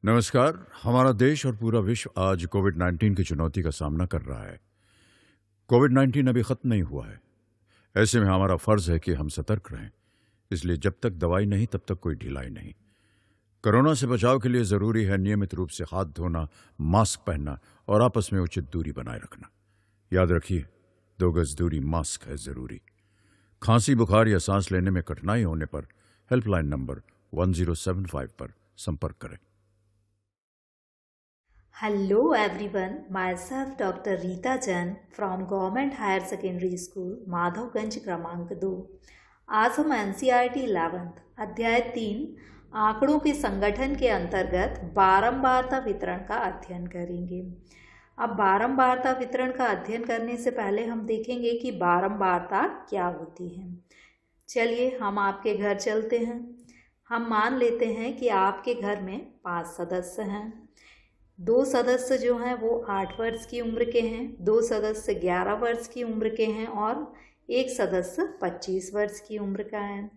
नमस्कार। हमारा देश और पूरा विश्व आज कोविड-19 की चुनौती का सामना कर रहा है। कोविड-19 अभी खत्म नहीं हुआ है। ऐसे में हमारा फर्ज है कि हम सतर्क रहें। इसलिए जब तक दवाई नहीं तब तक कोई ढिलाई नहीं। कोरोना से बचाव के लिए जरूरी है नियमित रूप से हाथ धोना, मास्क पहनना और आपस में उचित दूरी बनाए रखना। याद रखिए, 2 गज दूरी मास्क है जरूरी। खांसी, बुखार या सांस लेने में कठिनाई होने पर हेल्पलाइन नंबर 1075 पर संपर्क करें। Hello everyone, myself Dr. Rita Jan from Government Higher Secondary School, Madhavganj क्रमांक 2। आज हम NCERT 11th अध्याय 3 आंकड़ों के संगठन के अंतर्गत बारंबारता वितरण का अध्ययन करेंगे। अब बारंबारता वितरण का अध्ययन करने से पहले हम देखेंगे कि बारंबारता क्या होती है। चलिए हम आपके घर चलते हैं। हम मान लेते हैं कि आपके घर में 5 सदस्य हैं। 2 सदस्य जो हैं वो 8 वर्ष की उम्र के हैं, 2 सदस्य 11 वर्ष की उम्र के हैं और 1 सदस्य 25 वर्ष की उम्र का है।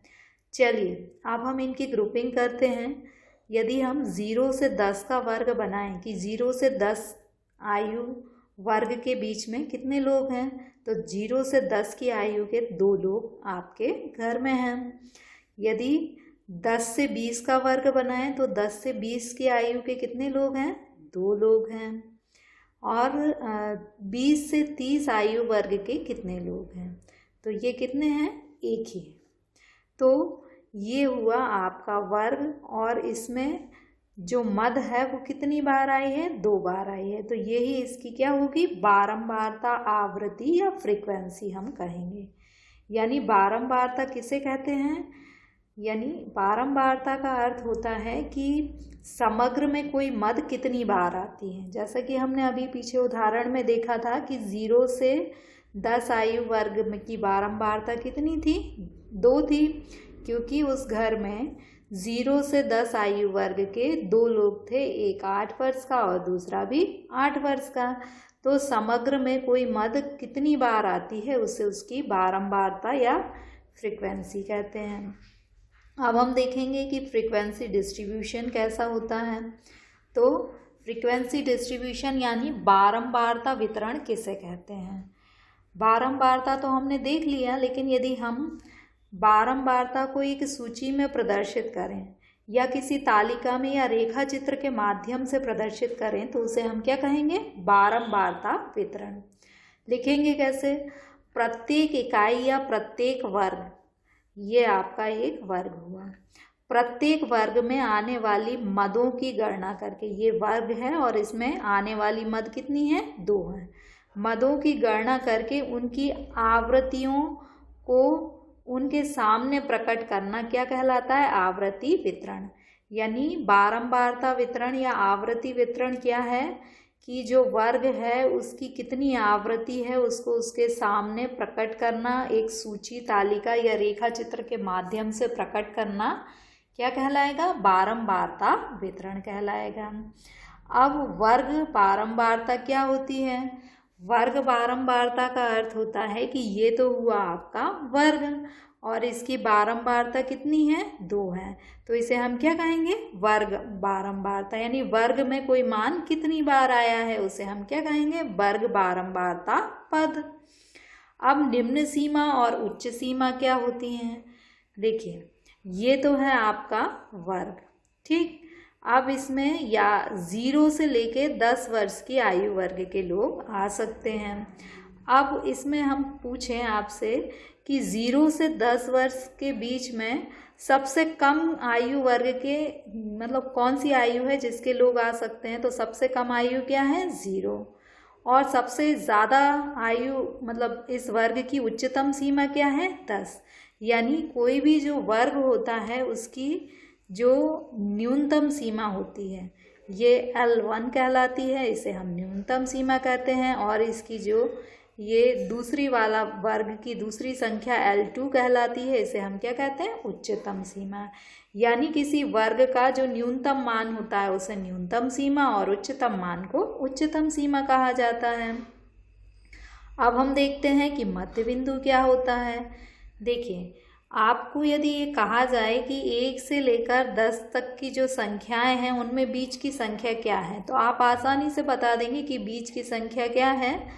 चलिए अब हम इनकी ग्रुपिंग करते हैं। यदि हम 0 से 10 का वर्ग बनाएं कि 0 से 10 आयु वर्ग के बीच में कितने लोग हैं, तो 0 से 10 की आयु के 2 लोग आपके घर में हैं। यदि 10 से 20 का वर्ग बनाएं तो 10 से 20 की आयु के कितने लोग हैं, 2 लोग हैं। और 20 से 30 आयु वर्ग के कितने लोग हैं, तो ये कितने हैं, 1 ही। तो ये हुआ आपका वर्ग और इसमें जो मद है वो कितनी बार आई है, 2 बार आई है। तो यही इसकी क्या होगी, बारंबारता आवृत्ति या फ्रीक्वेंसी हम कहेंगे। यानी बारंबारता किसे कहते हैं, यानी बारंबारता का अर्थ होता है कि समग्र में कोई मद कितनी बार आती है। जैसा कि हमने अभी पीछे उदाहरण में देखा था कि 0 से 10 आयु वर्ग में की बारंबारता कितनी थी, 2 थी, क्योंकि उस घर में 0 से 10 आयु वर्ग के 2 लोग थे, एक 8 वर्ष का और दूसरा भी 8 वर्ष का। तो समग्र में कोई मद कितनी बार आती है उसे उसकी बारंबारता या फ्रीक्वेंसी कहते हैं। अब हम देखेंगे कि फ्रीक्वेंसी डिस्ट्रीब्यूशन कैसा होता है। तो फ्रीक्वेंसी डिस्ट्रीब्यूशन यानी बारंबारता वितरण किसे कहते हैं। बारंबारता तो हमने देख लिया, लेकिन यदि हम बारंबारता को एक सूची में प्रदर्शित करें या किसी तालिका में या रेखा चित्र के माध्यम से प्रदर्शित करें तो उसे हम क्या कहेंगे, बारंबारता वितरण। लिखेंगे कैसे, प्रत्येक इकाई या प्रत्येक वर्ग, ये आपका एक वर्ग हुआ। प्रत्येक वर्ग में आने वाली मदों की गणना करके, ये वर्ग है और इसमें आने वाली मद कितनी है, 2 है। मदों की गणना करके उनकी आवृत्तियों को उनके सामने प्रकट करना क्या कहलाता है, आवृत्ति वितरण। यानी बारंबारता वितरण या आवृत्ति वितरण क्या है कि जो वर्ग है उसकी कितनी आवृत्ति है उसको उसके सामने प्रकट करना, एक सूची, तालिका या रेखा चित्र के माध्यम से प्रकट करना क्या कहलाएगा, बारंबारता वितरण कहलाएगा। अब वर्ग बारंबारता क्या होती है, वर्ग बारंबारता का अर्थ होता है कि ये तो हुआ आपका वर्ग और इसकी बारंबारता कितनी है, 2 है। तो इसे हम क्या कहेंगे, वर्ग बारंबारता। यानी वर्ग में कोई मान कितनी बार आया है उसे हम क्या कहेंगे, वर्ग बारंबारता पद। अब निम्न सीमा और उच्च सीमा क्या होती हैं। देखिए ये तो है आपका वर्ग, ठीक। अब इसमें या 0 से लेके 10 वर्ष की आयु वर्ग के लोग आ सकते हैं। अब इसमें हम पूछें आपसे कि 0 से 10 वर्ष के बीच में सबसे कम आयु वर्ग के मतलब कौन सी आयु है जिसके लोग आ सकते हैं, तो सबसे कम आयु क्या है, 0। और सबसे ज़्यादा आयु मतलब इस वर्ग की उच्चतम सीमा क्या है, 10। यानी कोई भी जो वर्ग होता है उसकी जो न्यूनतम सीमा होती है ये L1 कहलाती है, इसे हम न्यूनतम सीमा कहते हैं। और इसकी जो ये दूसरी वाला वर्ग की दूसरी संख्या L2 कहलाती है, इसे हम क्या कहते हैं, उच्चतम सीमा। यानी किसी वर्ग का जो न्यूनतम मान होता है उसे न्यूनतम सीमा और उच्चतम मान को उच्चतम सीमा कहा जाता है। अब हम देखते हैं कि मध्य बिंदु क्या होता है। देखिए आपको यदि ये कहा जाए कि 1 से लेकर 10 तक की जो संख्याएं हैं उनमें बीच की संख्या क्या है, तो आप आसानी से बता देंगे कि बीच की संख्या क्या है,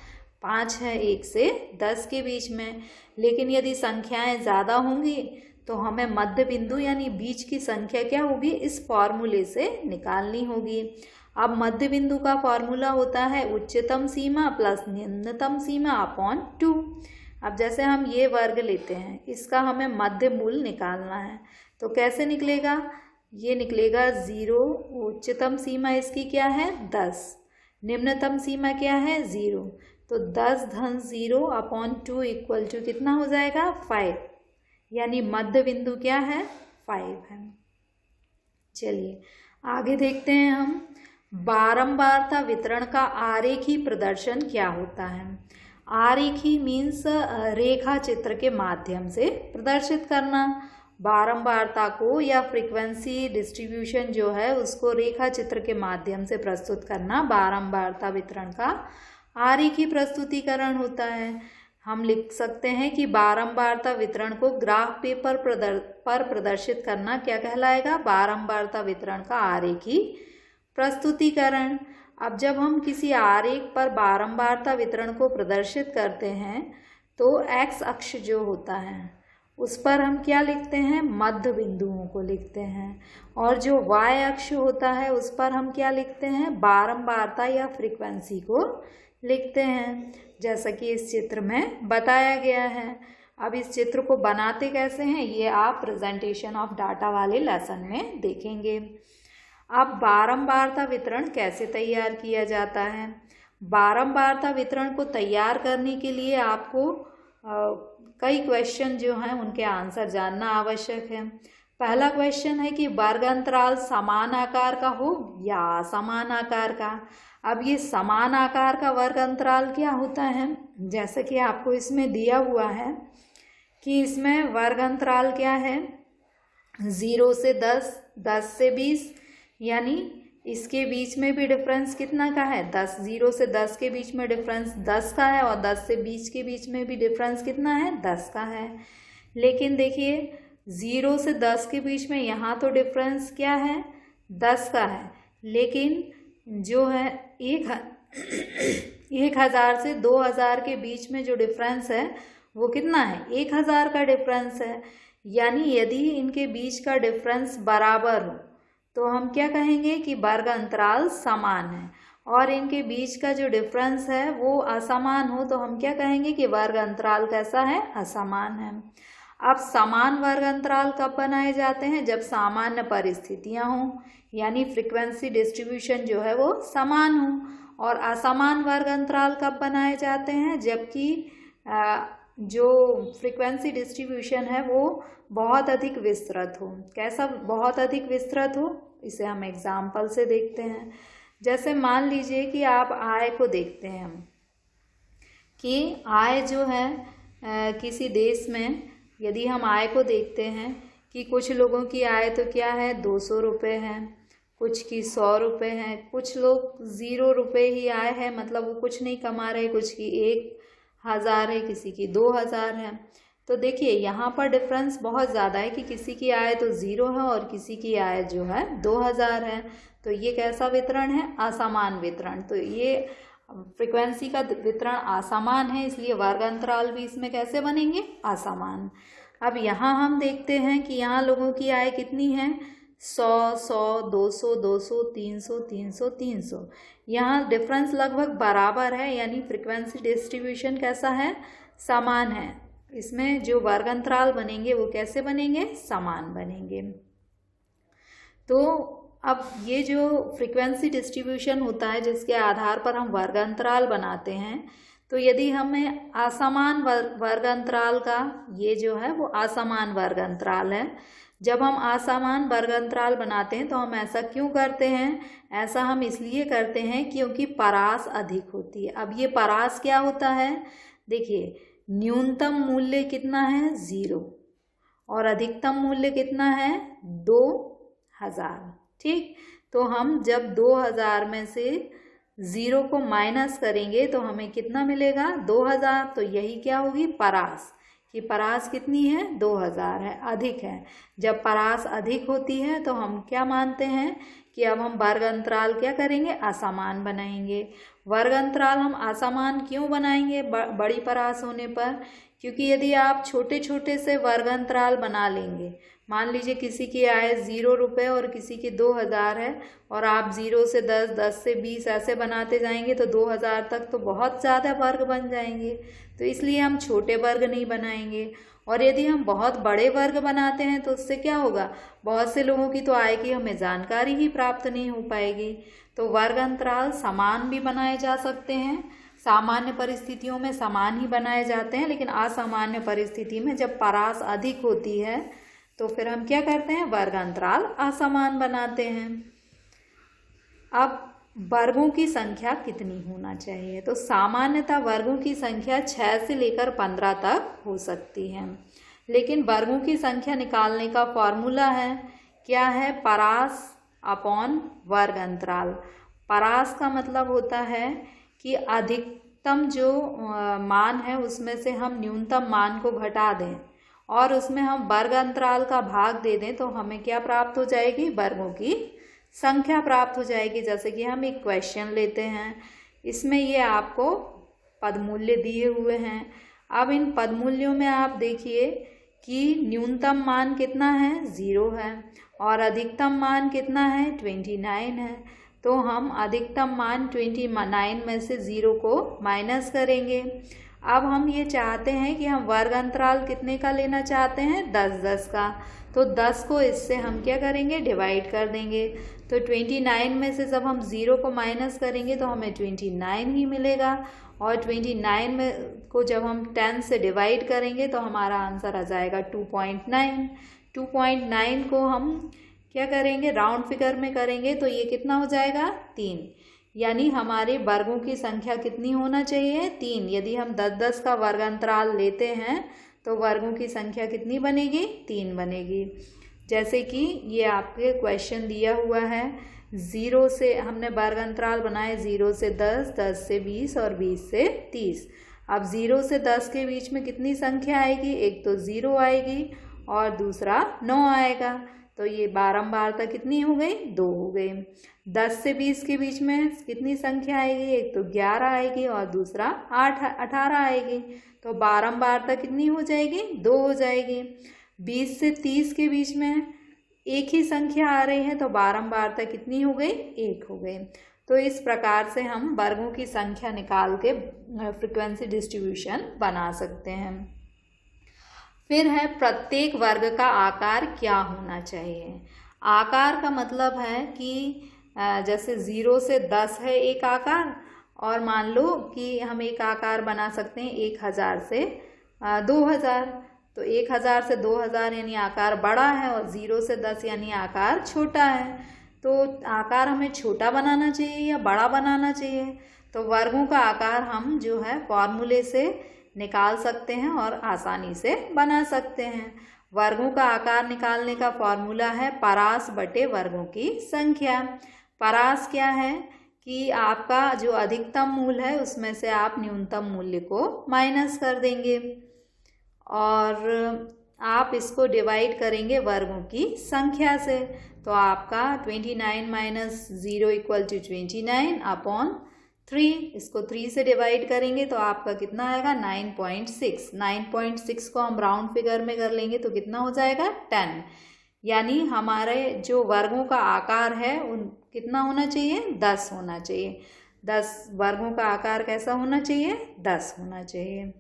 5 है 1 से 10 के बीच में। लेकिन यदि संख्याएं ज़्यादा होंगी तो हमें मध्य बिंदु यानी बीच की संख्या क्या होगी, इस फॉर्मूले से निकालनी होगी। अब मध्य बिंदु का फॉर्मूला होता है उच्चतम सीमा प्लस निम्नतम सीमा अपॉन 2। अब जैसे हम ये वर्ग लेते हैं, इसका हमें मध्य मूल निकालना है, तो कैसे निकलेगा, ये निकलेगा 0। उच्चतम सीमा इसकी क्या है 10, निम्नतम सीमा क्या है 0, तो 10 धन 0 अपॉन 2 इक्वल टू कितना हो जाएगा 5, यानी मध्य बिंदु क्या है 5 है। चलिए आगे देखते हैं हम, बारंबारता वितरण का आरेखी प्रदर्शन क्या होता है। आरेखी मीन्स रेखा चित्र के माध्यम से प्रदर्शित करना, बारंबारता को या फ्रीक्वेंसी डिस्ट्रीब्यूशन जो है उसको रेखा चित्र के माध्यम से प्रस्तुत करना बारंबारता वितरण का आरेखी प्रस्तुतिकरण होता है। हम लिख सकते हैं कि बारंबारता वितरण को ग्राफ पेपर पर प्रदर्शित करना क्या कहलाएगा, बारंबारता वितरण का आरेखी प्रस्तुतिकरण। अब जब हम किसी आरेख पर बारंबारता वितरण को प्रदर्शित करते हैं तो एक्स अक्ष जो होता है उस पर हम क्या लिखते हैं, मध्य बिंदुओं को लिखते हैं, और जो वाई अक्ष होता है उस पर हम क्या लिखते हैं, बारंबारता या फ्रीक्वेंसी को लिखते हैं, जैसा कि इस चित्र में बताया गया है। अब इस चित्र को बनाते कैसे हैं ये आप प्रेजेंटेशन ऑफ डाटा वाले लेसन में देखेंगे। अब बारंबारता वितरण कैसे तैयार किया जाता है। बारंबारता वितरण को तैयार करने के लिए आपको कई क्वेश्चन जो हैं उनके आंसर जानना आवश्यक है। पहला क्वेश्चन है कि वर्ग अंतराल समान आकार का हो या असमान आकार का। अब ये समान आकार का वर्ग अंतराल क्या होता है, जैसे कि आपको इसमें दिया हुआ है कि इसमें वर्ग अंतराल क्या है, 0 से 10, 10 से 20, यानी इसके बीच में भी डिफरेंस कितना का है 10, 0 से 10 के बीच में डिफरेंस 10 का है, और 10 से 20 के बीच में भी डिफरेंस कितना है 10 का है। लेकिन देखिए 0 से 10 के बीच में यहाँ तो डिफरेंस क्या है 10 का है, लेकिन जो है 1000 से 2000 के बीच में जो डिफरेंस है वो कितना है 1000 का डिफरेंस है। यानी यदि इनके बीच का डिफरेंस बराबर हो तो हम क्या कहेंगे कि वर्ग अंतराल समान है, और इनके बीच का जो डिफरेंस है वो असमान हो तो हम क्या कहेंगे कि वर्ग अंतराल कैसा है, असमान है। अब समान वर्ग अंतराल कब बनाए जाते हैं, जब सामान्य परिस्थितियां हों, यानी फ्रीक्वेंसी डिस्ट्रीब्यूशन जो है वो समान हो। और असमान वर्ग अंतराल कब बनाए जाते हैं, जबकि जो फ्रीक्वेंसी डिस्ट्रीब्यूशन है वो बहुत अधिक विस्तृत हो। कैसा बहुत अधिक विस्तृत हो, इसे हम एग्जाम्पल से देखते हैं। जैसे मान लीजिए कि आप आय को देखते हैं हम कि आय जो है किसी देश में, यदि हम आय को देखते हैं कि कुछ लोगों की आय तो क्या है 200 रुपये है, कुछ की 100 रुपये है, कुछ लोग 0 रुपये ही आय है, मतलब वो कुछ नहीं कमा रहे, कुछ की 1000 है, किसी की 2000 है। तो देखिए यहाँ पर डिफरेंस बहुत ज़्यादा है कि किसी की आय तो 0 है और किसी की आय जो है 2000 है। तो ये कैसा वितरण है, असमान वितरण। तो ये फ्रीक्वेंसी का वितरण असमान है, इसलिए वर्ग अंतराल भी इसमें कैसे बनेंगे, असमान। अब यहाँ हम देखते हैं कि यहाँ लोगों की आय कितनी है 100, 100, 200, 200, 300, 300, 300। यहाँ डिफरेंस लगभग बराबर है, यानी फ्रीक्वेंसी डिस्ट्रीब्यूशन कैसा है, समान है। इसमें जो वर्ग अंतराल बनेंगे वो कैसे बनेंगे, समान बनेंगे। तो अब ये जो फ्रीक्वेंसी डिस्ट्रीब्यूशन होता है जिसके आधार पर हम वर्ग अंतराल बनाते हैं, तो यदि हमें असमान वर्ग अंतराल का, ये जो है वो असमान वर्ग अंतराल है। जब हम असमान वर्ग अंतराल बनाते हैं तो हम ऐसा क्यों करते हैं, ऐसा हम इसलिए करते हैं क्योंकि परास अधिक होती है। अब ये परास क्या होता है, देखिए न्यूनतम मूल्य कितना है 0 और अधिकतम मूल्य कितना है 2000, ठीक। तो हम जब 2000 में से 0 को माइनस करेंगे तो हमें कितना मिलेगा 2000। तो यही क्या होगी परास, कि परास कितनी है, 2000 है, अधिक है। जब परास अधिक होती है तो हम क्या मानते हैं कि अब हम वर्ग अंतराल क्या करेंगे, असमान बनाएंगे। वर्ग अंतराल हम असमान क्यों बनाएंगे बड़ी परास होने पर, क्योंकि यदि आप छोटे छोटे से वर्ग अंतराल बना लेंगे, मान लीजिए किसी की आय 0 रुपये और किसी की 2000 है, और आप 0 से 10, 10 से 20 ऐसे बनाते जाएंगे तो 2000 तक तो बहुत ज़्यादा वर्ग बन जाएंगे। तो इसलिए हम छोटे वर्ग नहीं बनाएंगे। और यदि हम बहुत बड़े वर्ग बनाते हैं तो उससे क्या होगा, बहुत से लोगों की तो आय की हमें जानकारी ही प्राप्त नहीं हो पाएगी। तो वर्ग अंतराल समान भी बनाए जा सकते हैं, सामान्य परिस्थितियों में समान ही बनाए जाते हैं, लेकिन असामान्य परिस्थिति में जब परास अधिक होती है तो फिर हम क्या करते हैं, वर्ग अंतराल असमान बनाते हैं। अब वर्गों की संख्या कितनी होना चाहिए, तो सामान्यतः वर्गों की संख्या 6 से लेकर 15 तक हो सकती है, लेकिन वर्गों की संख्या निकालने का फॉर्मूला है, क्या है, परास अपॉन वर्ग अंतराल। परास का मतलब होता है कि अधिकतम जो मान है उसमें से हम न्यूनतम मान को घटा दें और उसमें हम वर्ग अंतराल का भाग दे दें तो हमें क्या प्राप्त हो जाएगी, वर्गों की संख्या प्राप्त हो जाएगी। जैसे कि हम एक क्वेश्चन लेते हैं, इसमें ये आपको पदमूल्य दिए हुए हैं। अब इन पदमूल्यों में आप देखिए कि न्यूनतम मान कितना है, 0 है, और अधिकतम मान कितना है, 29 है। तो हम अधिकतम मान 29 में से 0 को माइनस करेंगे। अब हम ये चाहते हैं कि हम वर्ग अंतराल कितने का लेना चाहते हैं, 10-10 का। तो 10 को इससे हम क्या करेंगे, डिवाइड कर देंगे। तो 29 में से जब हम 0 को माइनस करेंगे तो हमें 29 ही मिलेगा, और 29 में को जब हम 10 से डिवाइड करेंगे तो हमारा आंसर आ जाएगा 2.9। 2.9 को हम क्या करेंगे, राउंड फिगर में करेंगे तो ये कितना हो जाएगा, 3। यानी हमारे वर्गों की संख्या कितनी होना चाहिए, 3। यदि हम 10-10 का वर्ग अंतराल लेते हैं तो वर्गों की संख्या कितनी बनेगी, 3 बनेगी। जैसे कि ये आपके क्वेश्चन दिया हुआ है, 0 से हमने वर्ग अंतराल बनाए 0 से 10, 10 से 20 और 20 से 30। अब 0 से 10 के बीच में कितनी संख्या आएगी, एक तो 0 आएगी और दूसरा 9 आएगा। तो ये बारंबारता कितनी हो गई, 2 हो गई। 10 से 20 के बीच में कितनी संख्या आएगी, एक तो 11 आएगी और दूसरा 18 आएगी। तो बारंबारता कितनी हो जाएगी, 2 हो जाएगी। 20 से 30 के बीच में एक ही संख्या आ रही है तो बारंबारता कितनी हो गई, 1 हो गई। तो इस प्रकार से हम वर्गों की संख्या निकाल के फ्रीक्वेंसी डिस्ट्रीब्यूशन बना सकते हैं। फिर है प्रत्येक वर्ग का आकार क्या होना चाहिए। आकार का मतलब है कि जैसे 0 से 10 है एक आकार, और मान लो कि हम एक आकार बना सकते हैं 1000 से 2000। तो 1000 से 2000 यानी आकार बड़ा है और 0 से 10 यानी आकार छोटा है। तो आकार हमें छोटा बनाना चाहिए या बड़ा बनाना चाहिए, तो वर्गों का आकार हम जो है फॉर्मूले से निकाल सकते हैं और आसानी से बना सकते हैं। वर्गों का आकार निकालने का फॉर्मूला है परास बटे वर्गों की संख्या। परास क्या है कि आपका जो अधिकतम मूल्य है उसमें से आप न्यूनतम मूल्य को माइनस कर देंगे और आप इसको डिवाइड करेंगे वर्गों की संख्या से। तो आपका 29 माइनस 0 इक्वल टू 29 अपॉन 3, इसको 3 से डिवाइड करेंगे तो आपका कितना आएगा, 9.6। 9.6 को हम राउंड फिगर में कर लेंगे तो कितना हो जाएगा, 10। यानी हमारे जो वर्गों का आकार है उन कितना होना चाहिए, 10 होना चाहिए। 10 वर्गों का आकार कैसा होना चाहिए, 10 होना चाहिए।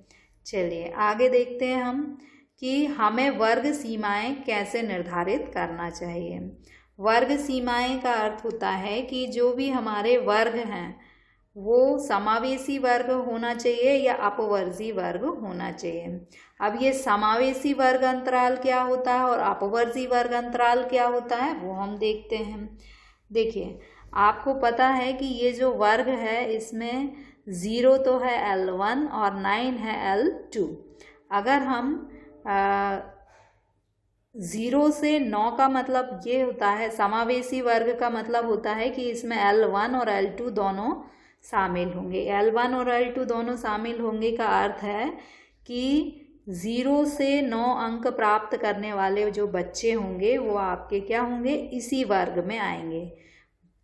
चलिए आगे देखते हैं हम कि हमें वर्ग सीमाएं कैसे निर्धारित करना चाहिए। वर्ग सीमाएं का अर्थ होता है कि जो भी हमारे वर्ग हैं वो समावेशी वर्ग होना चाहिए या अपवर्जी वर्ग होना चाहिए। अब ये समावेशी वर्ग अंतराल क्या होता है और अपवर्जी वर्ग अंतराल क्या होता है वो हम देखते हैं। देखिए आपको पता है कि ये जो वर्ग है इसमें 0 तो है L1 और 9 है L2। अगर हम 0 से 9 का मतलब ये होता है, समावेशी वर्ग का मतलब होता है कि इसमें L1 और L2 दोनों शामिल होंगे। L1 और L2 दोनों शामिल होंगे का अर्थ है कि 0 से 9 अंक प्राप्त करने वाले जो बच्चे होंगे वो आपके क्या होंगे, इसी वर्ग में आएंगे।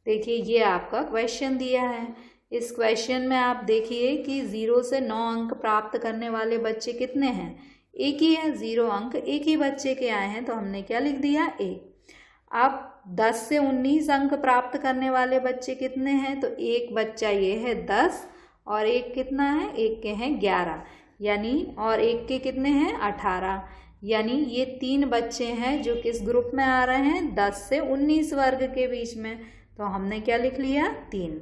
देखिए ये आपका क्वेश्चन दिया है। इस क्वेश्चन में आप देखिए कि 0 से 9 अंक प्राप्त करने वाले बच्चे कितने हैं, एक ही है, 0 अंक एक ही बच्चे के आए हैं, तो हमने क्या लिख दिया, एक। अब 10 से 19 अंक प्राप्त करने वाले बच्चे कितने हैं, तो एक बच्चा ये है 10 और एक कितना है, एक के हैं 11, यानी और एक के कितने हैं 18, यानी ये 3 बच्चे हैं जो किस ग्रुप में आ रहे हैं, 10 से 19 वर्ग के बीच में, तो हमने क्या लिख लिया, 3।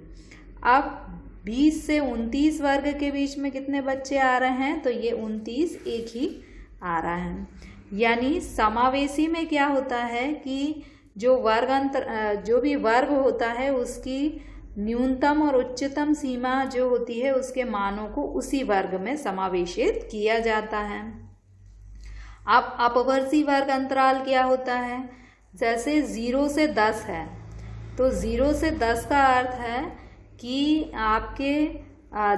अब 20 से 29 वर्ग के बीच में कितने बच्चे आ रहे हैं, तो ये 29 एक ही आ रहा है। यानी समावेशी में क्या होता है कि जो भी वर्ग होता है उसकी न्यूनतम और उच्चतम सीमा जो होती है उसके मानों को उसी वर्ग में समावेशित किया जाता है। अब अपवर्ती वर्ग अंतराल क्या होता है, जैसे 0 से 10 है, तो 0 से 10 का अर्थ है कि आपके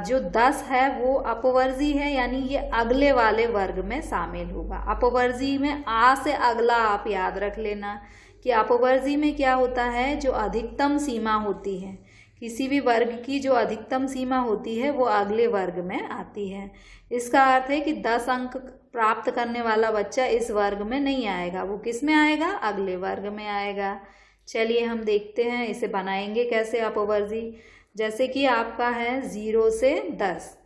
जो 10 है वो अपवर्जी है, यानी ये अगले वाले वर्ग में शामिल होगा। अपवर्जी में आ से अगला आप याद रख लेना कि अपवर्जी में क्या होता है, जो अधिकतम सीमा होती है, किसी भी वर्ग की जो अधिकतम सीमा होती है वो अगले वर्ग में आती है। इसका अर्थ है कि 10 अंक प्राप्त करने वाला बच्चा इस वर्ग में नहीं आएगा, वो किस में आएगा, अगले वर्ग में आएगा। चलिए हम देखते हैं इसे बनाएंगे कैसे अपवर्जी। जैसे कि आपका है 0 से 10,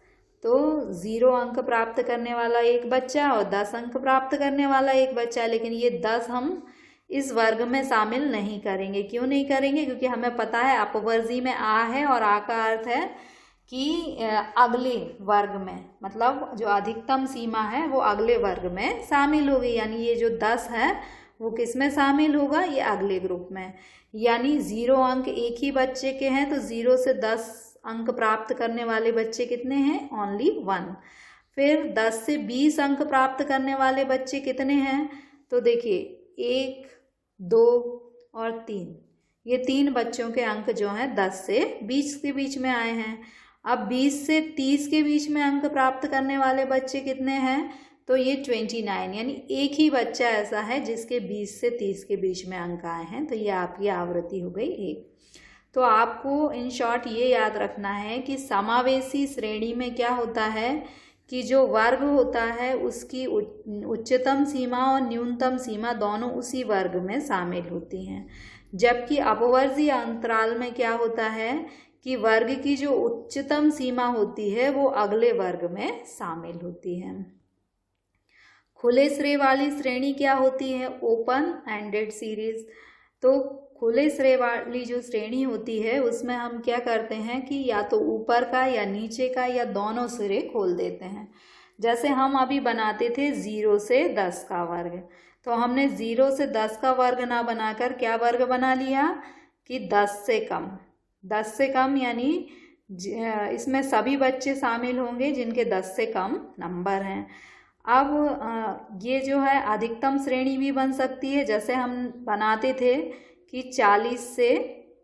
तो 0 अंक प्राप्त करने वाला एक बच्चा और 10 अंक प्राप्त करने वाला एक बच्चा, लेकिन ये 10 हम इस वर्ग में शामिल नहीं करेंगे। क्यों नहीं करेंगे, क्योंकि हमें पता है अपवर्जी में आ है और आ का अर्थ है कि अगले वर्ग में, मतलब जो अधिकतम सीमा है वो अगले वर्ग में शामिल होगी, यानी ये जो 10 है वो किस में शामिल होगा, ये अगले ग्रुप में। यानी 0 अंक एक ही बच्चे के हैं, तो 0 से 10 अंक प्राप्त करने वाले बच्चे कितने हैं, ओनली 1। फिर 10 से 20 अंक प्राप्त करने वाले बच्चे कितने हैं, तो देखिए 1, 2 और 3, ये 3 बच्चों के अंक जो हैं 10 से 20 के बीच में आए हैं। अब 20 से 30 के बीच में अंक प्राप्त करने वाले बच्चे कितने हैं, तो ये 29, यानी एक ही बच्चा ऐसा है जिसके 20 से 30 के बीच में अंक आए हैं, तो ये आपकी आवृत्ति हो गई 1। तो आपको इन शॉर्ट ये याद रखना है कि समावेशी श्रेणी में क्या होता है कि जो वर्ग होता है उसकी उच्चतम सीमा और न्यूनतम सीमा दोनों उसी वर्ग में शामिल होती हैं, जबकि अपवर्जी अंतराल में क्या होता है कि वर्ग की जो उच्चतम सीमा होती है वो अगले वर्ग में शामिल होती है। खुले श्रेय वाली श्रेणी क्या होती है, ओपन एंडेड सीरीज। तो खुले श्रेय वाली जो श्रेणी होती है उसमें हम क्या करते हैं कि या तो ऊपर का या नीचे का या दोनों सिरे खोल देते हैं। जैसे हम अभी बनाते थे 0 से 10 का वर्ग, तो हमने 0 से 10 का वर्ग ना बनाकर क्या वर्ग बना लिया कि 10 से कम। 10 से कम यानी इसमें सभी बच्चे शामिल होंगे जिनके 10 से कम नंबर हैं। अब ये जो है अधिकतम श्रेणी भी बन सकती है, जैसे हम बनाते थे कि 40 से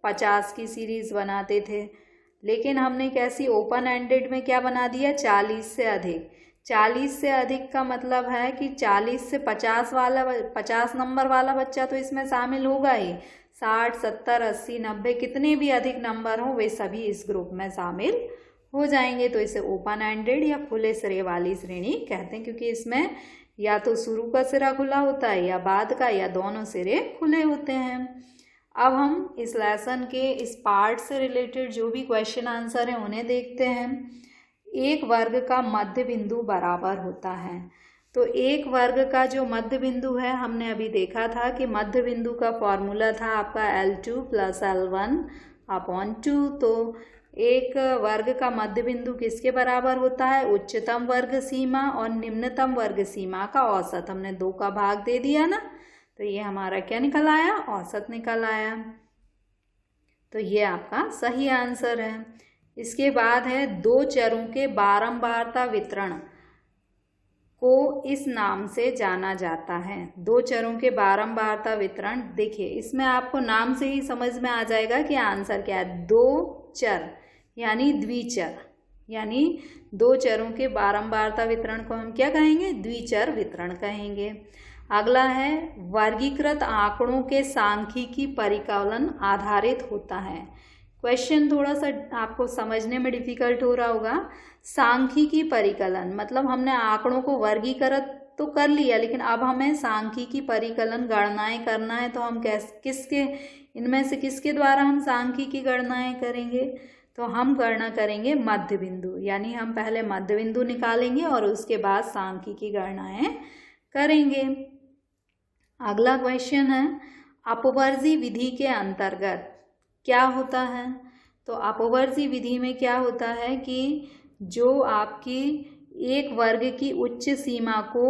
50 की सीरीज़ बनाते थे, लेकिन हमने कैसी ओपन एंडेड में क्या बना दिया, 40 से अधिक। 40 से अधिक का मतलब है कि 40 से 50 नंबर वाला बच्चा तो इसमें शामिल होगा ही, 60, 70, 80, 90 कितने भी अधिक नंबर हों वे सभी इस ग्रुप में शामिल हो जाएंगे। तो इसे ओपन एंडेड या खुले सिरे वाली श्रेणी कहते हैं, क्योंकि इसमें या तो शुरू का सिरा खुला होता है या बाद का, या दोनों सिरे खुले होते हैं। अब हम इस लेसन के इस पार्ट से रिलेटेड जो भी क्वेश्चन आंसर हैं उन्हें देखते हैं। एक वर्ग का मध्य बिंदु बराबर होता है, तो एक वर्ग का जो मध्य बिंदु है हमने अभी देखा था कि मध्य बिंदु का फॉर्मूला था आपका L2 + L1/2। तो एक वर्ग का मध्य बिंदु किसके बराबर होता है, उच्चतम वर्ग सीमा और निम्नतम वर्ग सीमा का औसत। हमने 2 का भाग दे दिया ना, तो ये हमारा क्या निकल आया, औसत निकल आया। तो ये आपका सही आंसर है। इसके बाद है 2 चरों के बारंबारता वितरण को इस नाम से जाना जाता है। 2 चरों के बारंबारता वितरण, देखिए इसमें आपको नाम से ही समझ में आ जाएगा कि आंसर क्या है। 2 चर यानी द्विचर, यानी दो चरों के बारंबारता वितरण को हम क्या कहेंगे? द्विचर वितरण कहेंगे। अगला है वर्गीकृत आंकड़ों के सांख्यिकी परिकलन आधारित होता है। क्वेश्चन थोड़ा सा आपको समझने में डिफिकल्ट हो रहा होगा। सांख्यिकी परिकलन मतलब हमने आंकड़ों को वर्गीकृत तो कर लिया, लेकिन अब हमें सांख्यिकी परिकलन गणनाएं करना है। तो हम किसके इनमें से किसके द्वारा हम सांख्यिकी गणनाएं करेंगे? तो हम गणना करेंगे मध्य बिंदु, यानी हम पहले मध्य बिंदु निकालेंगे और उसके बाद सांख्यिकी गणनाएं करेंगे। अगला क्वेश्चन है अपवर्जी विधि के अंतर्गत क्या होता है? तो अपवर्जी विधि में क्या होता है कि जो आपकी एक वर्ग की उच्च सीमा को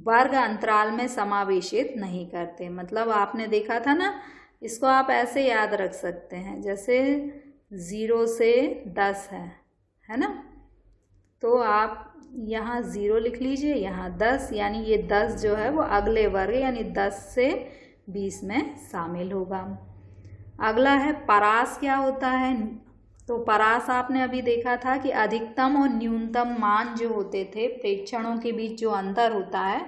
वर्ग अंतराल में समावेशित नहीं करते। मतलब आपने देखा था ना, इसको आप ऐसे याद रख सकते हैं, जैसे 0 से 10 है ना। तो आप यहाँ 0 लिख लीजिए, यहाँ 10, यानी ये 10 जो है वो अगले वर्ग यानी 10 से 20 में शामिल होगा। अगला है परास क्या होता है? तो परास आपने अभी देखा था कि अधिकतम और न्यूनतम मान जो होते थे, प्रेक्षणों के बीच जो अंतर होता है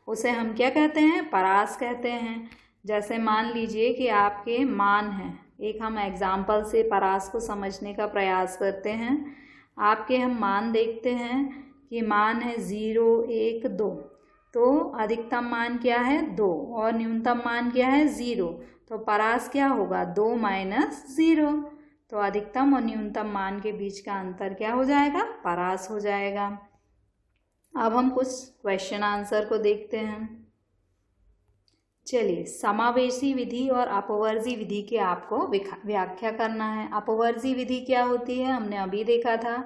उसे हम क्या कहते हैं? परास कहते हैं। जैसे मान लीजिए कि आपके मान हैं, एक हम एग्जाम्पल से परास को समझने का प्रयास करते हैं। आपके हम मान देखते हैं कि मान है 0, 1, 2। तो अधिकतम मान क्या है? 2 और न्यूनतम मान क्या है? 0। तो परास क्या होगा? 2 माइनस 0। तो अधिकतम और न्यूनतम मान के बीच का अंतर क्या हो जाएगा? परास हो जाएगा। अब हम कुछ क्वेश्चन आंसर को देखते हैं। चलिए, समावेशी विधि और अपवर्जी विधि की आपको व्याख्या करना है। अपवर्जी विधि क्या होती है? हमने अभी देखा था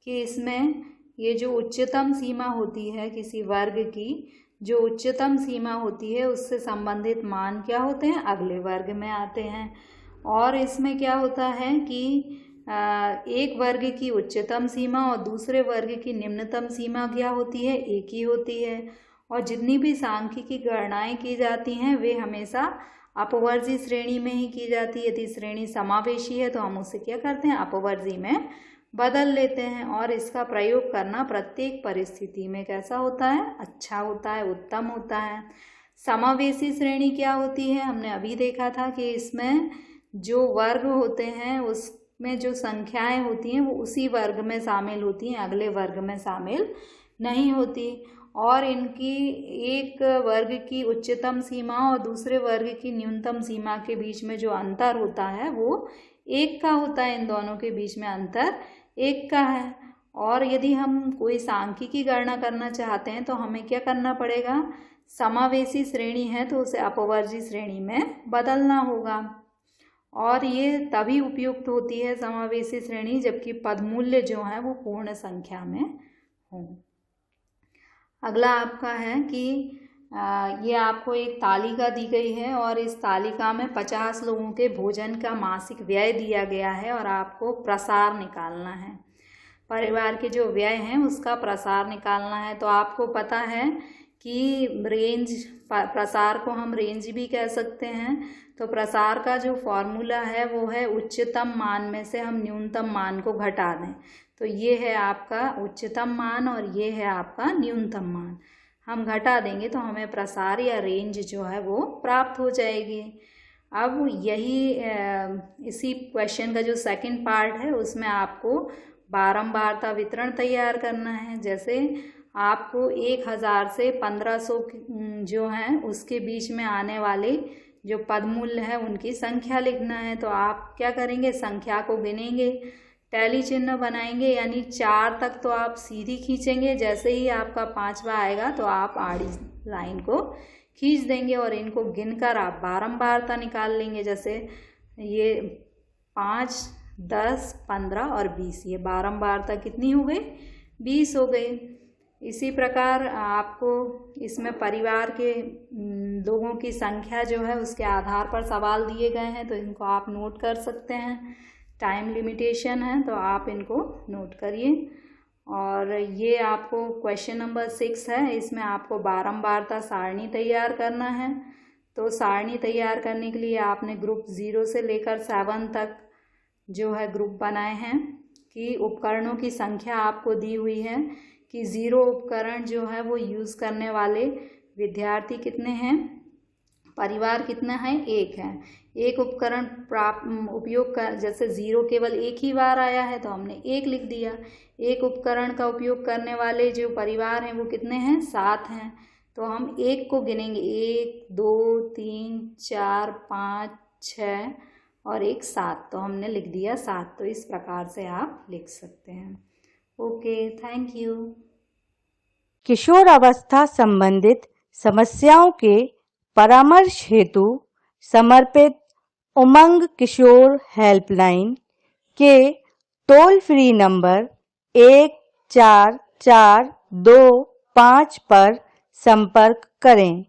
कि इसमें ये जो उच्चतम सीमा होती है किसी वर्ग की, जो उच्चतम सीमा होती है उससे संबंधित मान क्या होते हैं? अगले वर्ग में आते हैं। और इसमें क्या होता है कि एक वर्ग की उच्चतम सीमा और दूसरे वर्ग की निम्नतम सीमा क्या होती है? एक ही होती है। और जितनी भी सांख्यिकी गणनाएं की जाती हैं वे हमेशा अपवर्जी श्रेणी में ही की जाती है। यदि श्रेणी समावेशी है तो हम उसे क्या करते हैं? अपवर्जी में बदल लेते हैं। और इसका प्रयोग करना प्रत्येक परिस्थिति में कैसा होता है? अच्छा होता है, उत्तम होता है। समावेशी श्रेणी क्या होती है? हमने अभी देखा था कि इसमें जो वर्ग होते हैं उसमें जो संख्याएं होती हैं वो उसी वर्ग में शामिल होती हैं, अगले वर्ग में शामिल नहीं होती। और इनकी एक वर्ग की उच्चतम सीमा और दूसरे वर्ग की न्यूनतम सीमा के बीच में जो अंतर होता है वो 1 का होता है। इन दोनों के बीच में अंतर 1 का है। और यदि हम कोई सांख्यिकी गणना करना चाहते हैं तो हमें क्या करना पड़ेगा? समावेशी श्रेणी है तो उसे अपवर्जी श्रेणी में बदलना होगा। और ये तभी उपयुक्त होती है समावेशी श्रेणी जबकि पदमूल्य जो है वो पूर्ण संख्या में हों। अगला आपका है कि ये आपको एक तालिका दी गई है और इस तालिका में 50 लोगों के भोजन का मासिक व्यय दिया गया है और आपको प्रसार निकालना है। परिवार के जो व्यय हैं उसका प्रसार निकालना है। तो आपको पता है कि रेंज, प्रसार को हम रेंज भी कह सकते हैं। तो प्रसार का जो फॉर्मूला है वो है उच्चतम मान में से हम न्यूनतम मान को घटा दें। तो ये है आपका उच्चतम मान और ये है आपका न्यूनतम मान। हम घटा देंगे तो हमें प्रसार या रेंज जो है वो प्राप्त हो जाएगी। अब यही इसी क्वेश्चन का जो सेकंड पार्ट है उसमें आपको बारंबारता वितरण तैयार करना है। जैसे आपको 1000 से 1500 जो हैं उसके बीच में आने वाले जो पदमूल्य है उनकी संख्या लिखना है। तो आप क्या करेंगे? संख्या को गिनेंगे, टैली चिन्ह बनाएंगे, यानी 4 तक तो आप सीधी खींचेंगे। जैसे ही आपका 5वां आएगा तो आप आड़ी लाइन को खींच देंगे और इनको गिनकर आप बारंबारता निकाल लेंगे। जैसे ये 5, 10, 15 और 20, ये बारंबारता कितनी हो गई? 20 हो गई। इसी प्रकार आपको इसमें परिवार के लोगों की संख्या जो है उसके आधार पर सवाल दिए गए हैं, तो इनको आप नोट कर सकते हैं। टाइम लिमिटेशन है तो आप इनको नोट करिए। और ये आपको क्वेश्चन नंबर 6 है, इसमें आपको बारंबारता सारणी तैयार करना है। तो सारणी तैयार करने के लिए आपने ग्रुप 0 से लेकर 7 तक जो है ग्रुप बनाए हैं। कि उपकरणों की संख्या आपको दी हुई है कि 0 उपकरण जो है वो यूज़ करने वाले विद्यार्थी कितने हैं, परिवार कितना है, 1 है। एक उपकरण उपयोग कर, जैसे 0 केवल एक ही बार आया है तो हमने 1 लिख दिया। एक उपकरण का उपयोग करने वाले जो परिवार हैं वो कितने हैं, 7 हैं। तो हम 1 को गिनेंगे, 1 2 3 4 5 6 और 1 7, तो हमने लिख दिया 7। तो इस प्रकार से आप लिख सकते हैं। Okay, thank you. किशोर अवस्था संबंधित समस्याओं के परामर्श हेतु समर्पित उमंग किशोर हेल्पलाइन के टोल फ्री नंबर 144225 पर संपर्क करें।